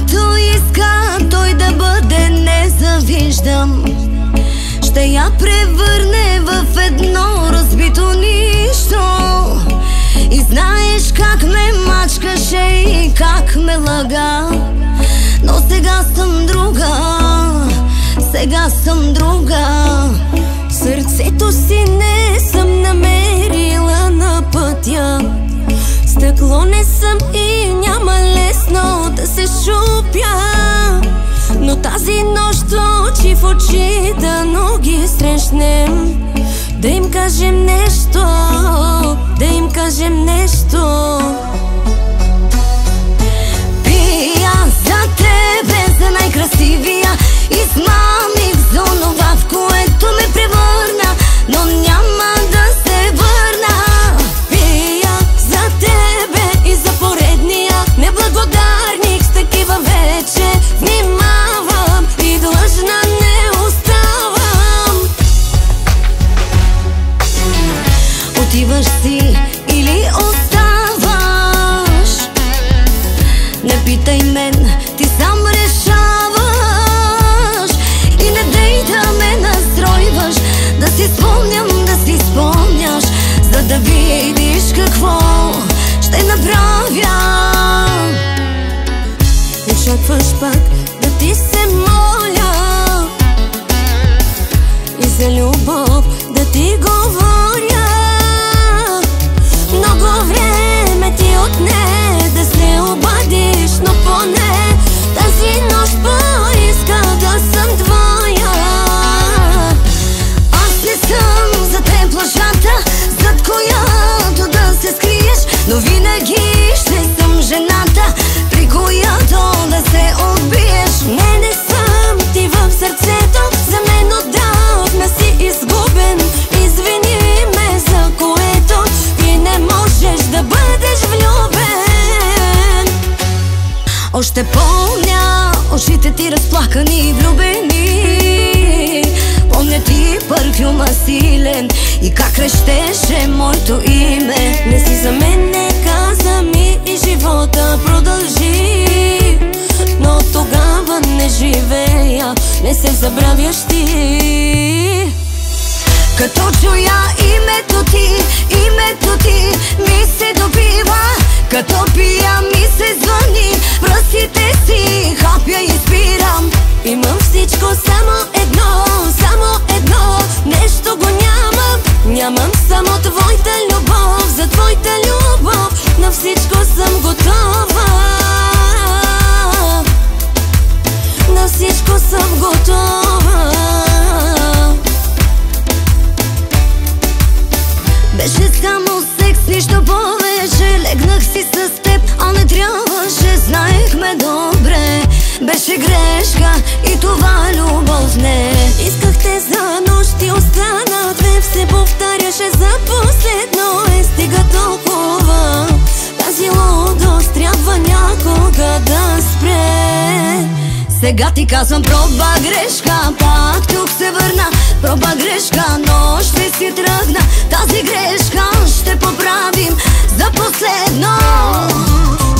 който иска той да бъде незавиждан, ще я превърне в едно разбито нищо. И знаеш как ме мачкаше и как ме лага, но сега съм друга, сега съм друга. Сърцето си не съм намерила на пътя, стъкло не съм и няма лесно да се шупя. Но тази нощ очи в очи дано ги срещнем, да им кажем нещо, да им кажем нещо. Пия за тебе, за най-красивия измамник, за онова, в което ме превърна, но няма да се върна. Пия за тебе и за поредния неблагодарник, с такива вече внимавам и длъжна не оставам. Отиваш си или оставаш, не питай мен, ти сам решаваш. И не дей да ме настройваш, да си спомням, да си спомняш, за да видиш какво ще направя. Очакваш пак да ти се моля и за любов да ти говоря. Много време ти отне да се обадиш, но поне тази нощ поиска да съм твоя. Аз не съм за теб лъжата, зад която да се скриеш, но винаги ще съм жената, при която да се отбиеш. Не съм ти в сърцето, за мен отдавна си изгубен. Извини ме за което и не можеш да бъдеш влюбен. Още помня очите ти разплакани и влюбени, помня ти парфюма силен и как крещеше моето име. Не си за мен, не каза ми и живота продължи, но тогава не живея, не се забравяш ти. Като чуя името ти ми се добива, като пия ми се звъни, пръстите си хапя и спирам. Имам всичко, само едно, нещо го нямам. Нямам само твоята любов, за твоята любов на всичко съм готова. На всичко съм готова. Беше само секс, нищо повече. Легнах си с теб, а не трябваше, знаехме добре. Беше грешка и това любов не. Искахте за нощ и остана две, все повтаряше за последно. Стига толкова, тази лудост трябва някога да спре. Сега ти казвам проба грешка, пак тук се върна. Проба грешка, но ще си тръгна. Тази грешка ще поправим за последно.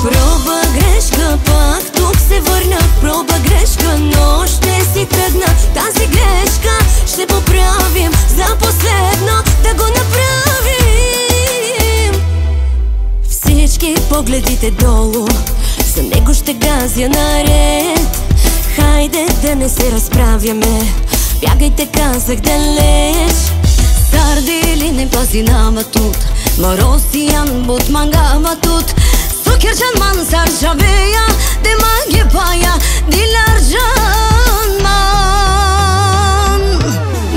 Проба грешка, пак тук се върна. Проба грешка, но ще си тръгна. Тази грешка ще поправим за последно, да го направим. Всички погледите долу, за него ще газя наред. Хайде да не се разправяме, бягайте, казах далеч. Сардили не пази на матут, Маросиян бут манга матut. Sukircan mansar şabeya, demage paya, dilarcan man.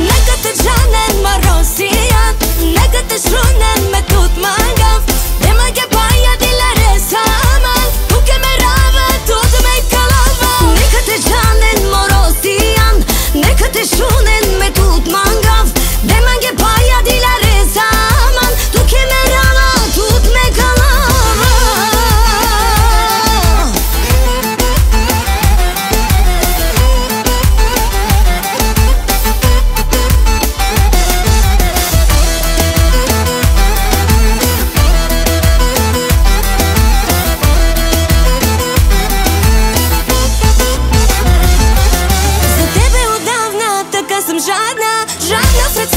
Neka te žanen Marosijan, neka te šunen metut mangav, demage paya, dilare saman, tuke me rave, tut me kalava. Neka te žanen Marosijan, neka te šunen metut mangav, demage paya, dilare saman, tuke me rave, tut me kalava. съм жадна, жадна в ръце